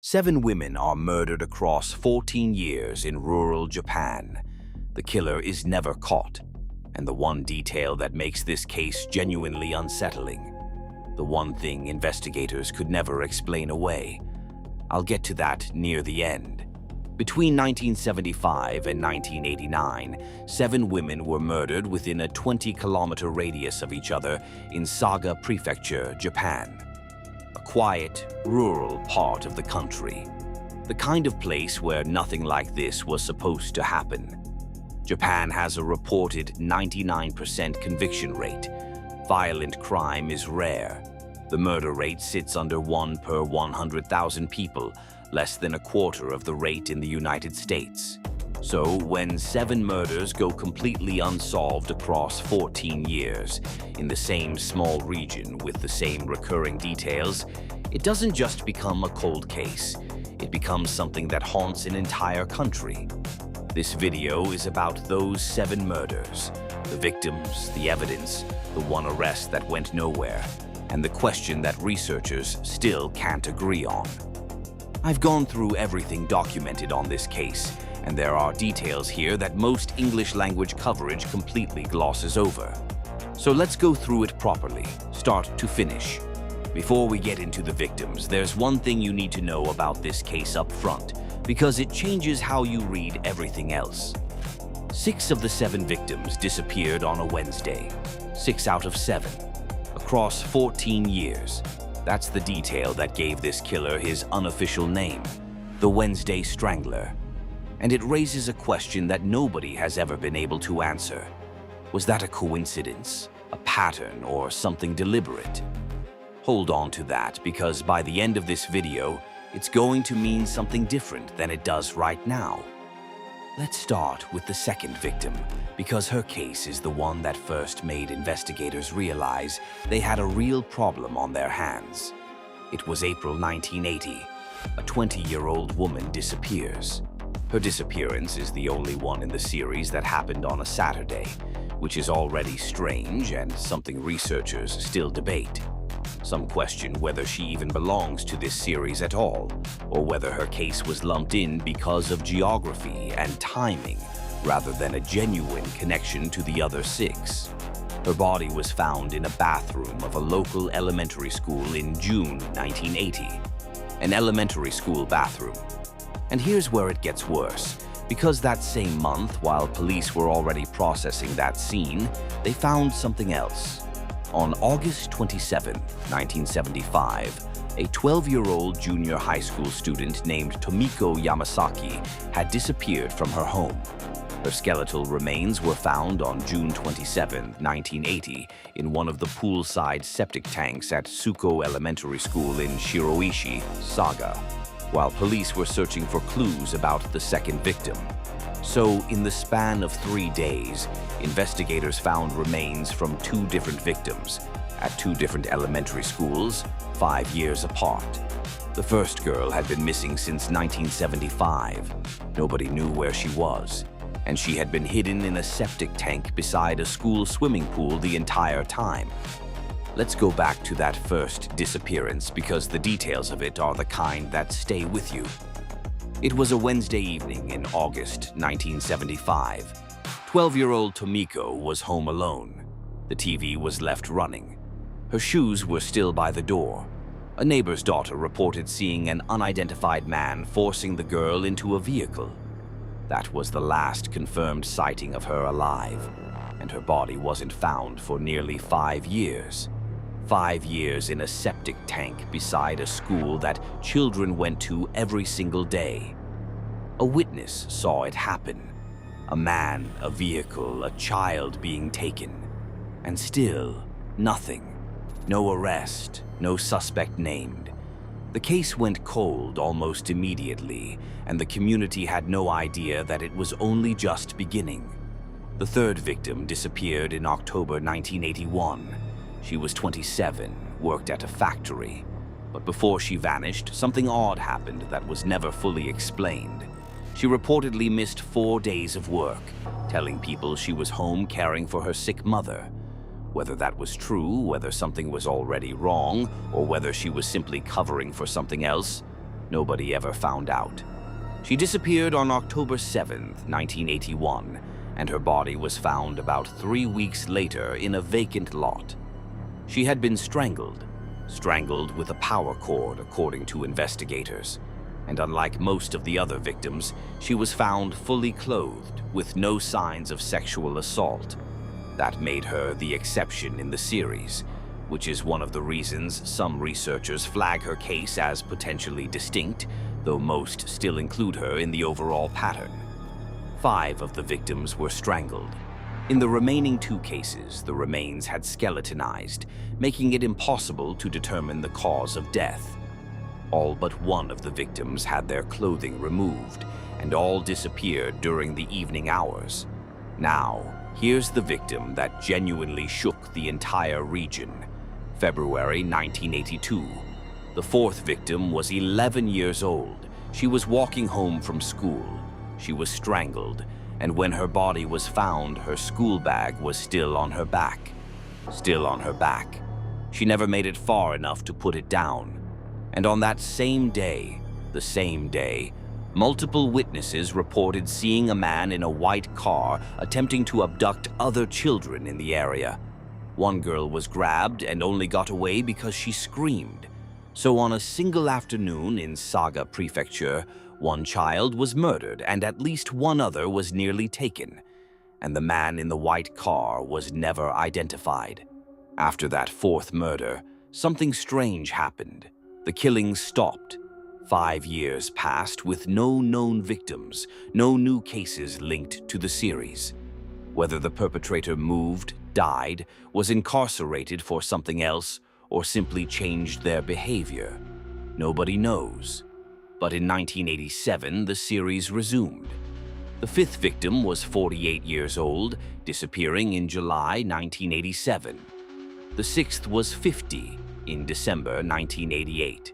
7 women are murdered across 14 years in rural Japan. The killer is never caught, and the one detail that makes this case genuinely unsettling, the one thing investigators could never explain away. I'll get to that near the end. Between 1975 and 1989, 7 women were murdered within a 20-kilometer radius of each other in Saga Prefecture, Japan. A quiet, rural part of the country. The kind of place where nothing like this was supposed to happen. Japan has a reported 99% conviction rate. Violent crime is rare. The murder rate sits under 1 per 100,000 people, less than a quarter of the rate in the United States. So when 7 murders go completely unsolved across 14 years, in the same small region with the same recurring details, it doesn't just become a cold case. It becomes something that haunts an entire country. This video is about those 7 murders, the victims, the evidence, the one arrest that went nowhere, and the question that researchers still can't agree on. I've gone through everything documented on this case, and there are details here that most English language coverage completely glosses over. So let's go through it properly, start to finish. Before we get into the victims, there's one thing you need to know about this case up front, because it changes how you read everything else. 6 of the 7 victims disappeared on a Wednesday. 6 out of 7. Across 14 years. That's the detail that gave this killer his unofficial name, the Wednesday Strangler. And it raises a question that nobody has ever been able to answer. Was that a coincidence, a pattern, or something deliberate? Hold on to that, because by the end of this video, it's going to mean something different than it does right now. Let's start with the second victim, because her case is the one that first made investigators realize they had a real problem on their hands. It was April 1980. A 20-year-old woman disappears. Her disappearance is the only one in the series that happened on a Saturday, which is already strange and something researchers still debate. Some question whether she even belongs to this series at all, or whether her case was lumped in because of geography and timing, rather than a genuine connection to the other 6. Her body was found in a bathroom of a local elementary school in June 1980. An elementary school bathroom. And here's where it gets worse. Because that same month, while police were already processing that scene, they found something else. On August 27, 1975, a 12-year-old junior high school student named Tomiko Yamasaki had disappeared from her home. Her skeletal remains were found on June 27, 1980, in one of the poolside septic tanks at Suko Elementary School in Shiroishi, Saga, while police were searching for clues about the second victim. So, in the span of 3 days, investigators found remains from 2 different victims at 2 different elementary schools, 5 years apart. The first girl had been missing since 1975. Nobody knew where she was, and she had been hidden in a septic tank beside a school swimming pool the entire time. Let's go back to that first disappearance because the details of it are the kind that stay with you. It was a Wednesday evening in August 1975. 12-year-old Tomiko was home alone. The TV was left running. Her shoes were still by the door. A neighbor's daughter reported seeing an unidentified man forcing the girl into a vehicle. That was the last confirmed sighting of her alive, and her body wasn't found for nearly 5 years. 5 years in a septic tank beside a school that children went to every single day. A witness saw it happen. A man, a vehicle, a child being taken. And still, nothing. No arrest, no suspect named. The case went cold almost immediately, and the community had no idea that it was only just beginning. The third victim disappeared in October 1981. She was 27, worked at a factory. But before she vanished, something odd happened that was never fully explained. She reportedly missed 4 days of work, telling people she was home caring for her sick mother. Whether that was true, whether something was already wrong, or whether she was simply covering for something else, Nobody ever found out. She disappeared on October 7, 1981, and her body was found about 3 weeks later in a vacant lot. She had been strangled with a power cord, according to investigators. And unlike most of the other victims, she was found fully clothed, with no signs of sexual assault. That made her the exception in the series, which is one of the reasons some researchers flag her case as potentially distinct, though most still include her in the overall pattern. 5 of the victims were strangled. In the remaining 2 cases, the remains had skeletonized, making it impossible to determine the cause of death. All but 1 of the victims had their clothing removed, and all disappeared during the evening hours. Now, here's the victim that genuinely shook the entire region. February 1982. The 4th victim was 11 years old. She was walking home from school. She was strangled, and when her body was found, her school bag was still on her back. Still on her back. She never made it far enough to put it down. And on that same day, multiple witnesses reported seeing a man in a white car attempting to abduct other children in the area. One girl was grabbed and only got away because she screamed. So on a single afternoon in Saga Prefecture, 1 child was murdered and at least 1 other was nearly taken. And the man in the white car was never identified. After that 4th murder, something strange happened. The killings stopped. 5 years passed with no known victims, no new cases linked to the series. Whether the perpetrator moved, died, was incarcerated for something else, or simply changed their behavior, nobody knows. But in 1987, the series resumed. The 5th victim was 48 years old, disappearing in July 1987. The 6th was 50 in December 1988.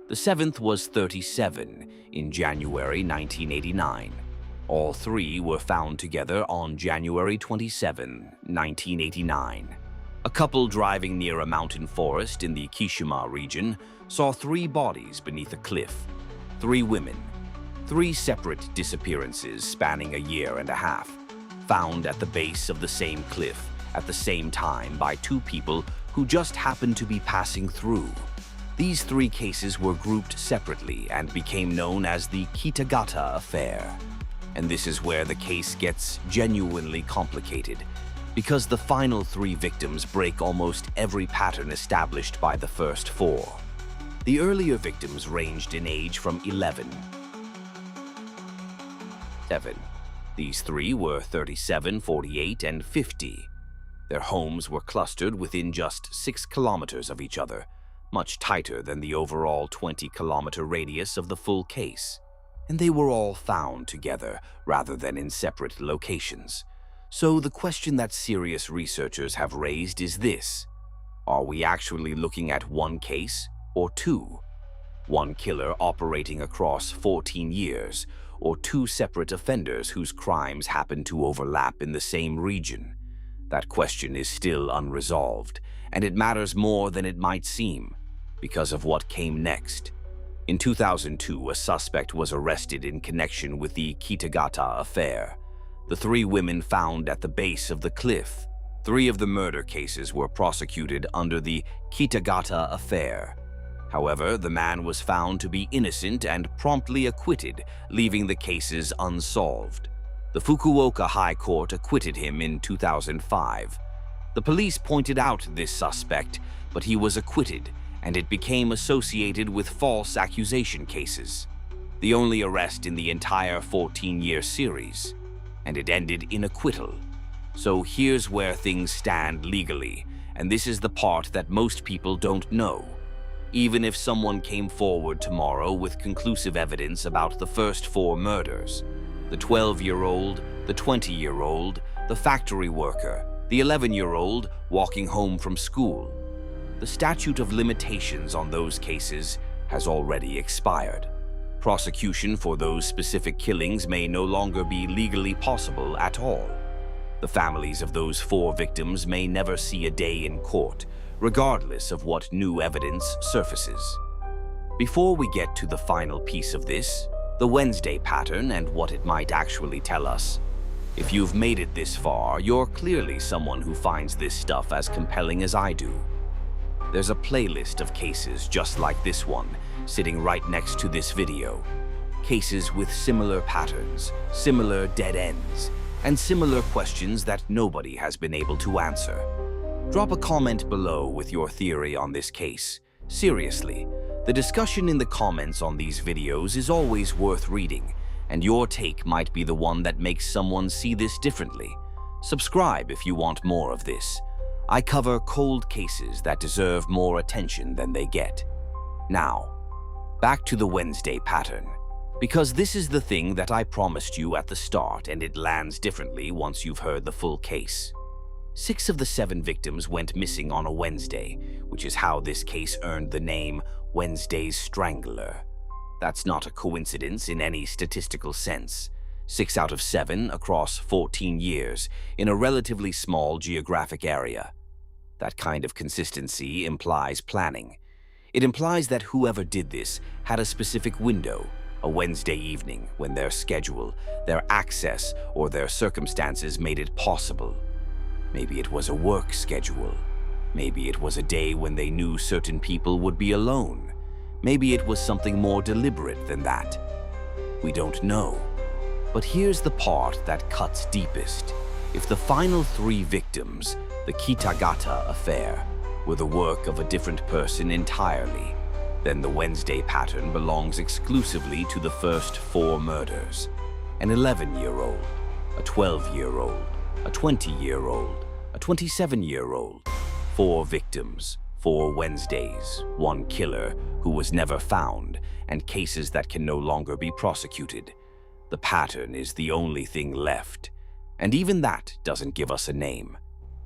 The 7th was 37 in January 1989. All 3 were found together on January 27, 1989. A couple driving near a mountain forest in the Kishima region saw 3 bodies beneath a cliff. 3 women. 3 separate disappearances spanning a year and a half, found at the base of the same cliff at the same time by 2 people who just happened to be passing through. These 3 cases were grouped separately and became known as the Kitagata affair. And this is where the case gets genuinely complicated, because the final 3 victims break almost every pattern established by the first 4. The earlier victims ranged in age from 11 to 7. These 3 were 37, 48, and 50. Their homes were clustered within just 6 kilometers of each other, much tighter than the overall 20-kilometer radius of the full case. And they were all found together, rather than in separate locations. So the question that serious researchers have raised is this: are we actually looking at 1 case or 2? 1 killer operating across 14 years, or 2 separate offenders whose crimes happen to overlap in the same region? That question is still unresolved, and it matters more than it might seem, because of what came next. In 2002, a suspect was arrested in connection with the Kitagata affair. The 3 women found at the base of the cliff. 3 of the murder cases were prosecuted under the Kitagata affair. However, the man was found to be innocent and promptly acquitted, leaving the cases unsolved. The Fukuoka High Court acquitted him in 2005. The police pointed out this suspect, but he was acquitted, and it became associated with false accusation cases. The only arrest in the entire 14-year series, and it ended in acquittal. So here's where things stand legally, and this is the part that most people don't know. Even if someone came forward tomorrow with conclusive evidence about the first 4 murders, the 12-year-old, the 20-year-old, the factory worker, the 11-year-old walking home from school, the statute of limitations on those cases has already expired. Prosecution for those specific killings may no longer be legally possible at all. The families of those 4 victims may never see a day in court, regardless of what new evidence surfaces. Before we get to the final piece of this, the Wednesday pattern and what it might actually tell us, if you've made it this far, you're clearly someone who finds this stuff as compelling as I do. There's a playlist of cases just like this one, sitting right next to this video. Cases with similar patterns, similar dead ends, and similar questions that nobody has been able to answer. Drop a comment below with your theory on this case. Seriously, the discussion in the comments on these videos is always worth reading, and your take might be the one that makes someone see this differently. Subscribe if you want more of this. I cover cold cases that deserve more attention than they get. Now, back to the Wednesday pattern. Because this is the thing that I promised you at the start, and it lands differently once you've heard the full case. 6 of the 7 victims went missing on a Wednesday, which is how this case earned the name Wednesday Strangler. That's not a coincidence in any statistical sense. 6 out of 7 across 14 years in a relatively small geographic area. That kind of consistency implies planning. It implies that whoever did this had a specific window, a Wednesday evening, when their schedule, their access, or their circumstances made it possible. Maybe it was a work schedule. Maybe it was a day when they knew certain people would be alone. Maybe it was something more deliberate than that. We don't know. But here's the part that cuts deepest. If the final 3 victims, the Kitagata affair, were the work of a different person entirely, then the Wednesday pattern belongs exclusively to the first 4 murders. An 11-year-old, a 12-year-old, a 20-year-old, a 27-year-old. 4 victims, 4 Wednesdays, 1 killer who was never found, and cases that can no longer be prosecuted. The pattern is the only thing left, and even that doesn't give us a name.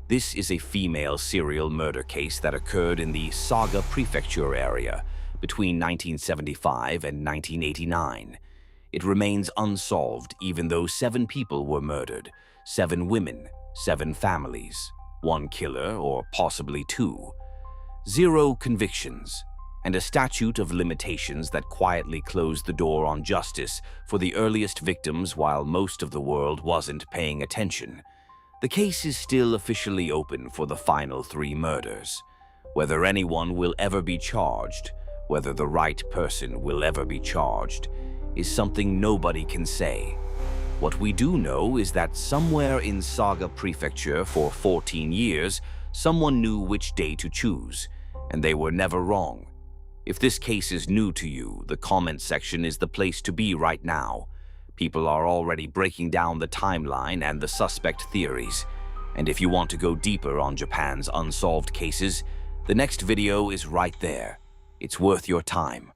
This is a female serial murder case that occurred in the Saga Prefecture area between 1975 and 1989. It remains unsolved even though 7 people were murdered, 7 women, 7 families, 1 killer or possibly 2. 0 convictions, and a statute of limitations that quietly closed the door on justice for the earliest victims while most of the world wasn't paying attention. The case is still officially open for the final 3 murders. Whether anyone will ever be charged, whether the right person will ever be charged, is something nobody can say. What we do know is that somewhere in Saga Prefecture for 14 years, someone knew which day to choose, and they were never wrong. If this case is new to you, the comment section is the place to be right now. People are already breaking down the timeline and the suspect theories. And if you want to go deeper on Japan's unsolved cases, the next video is right there. It's worth your time.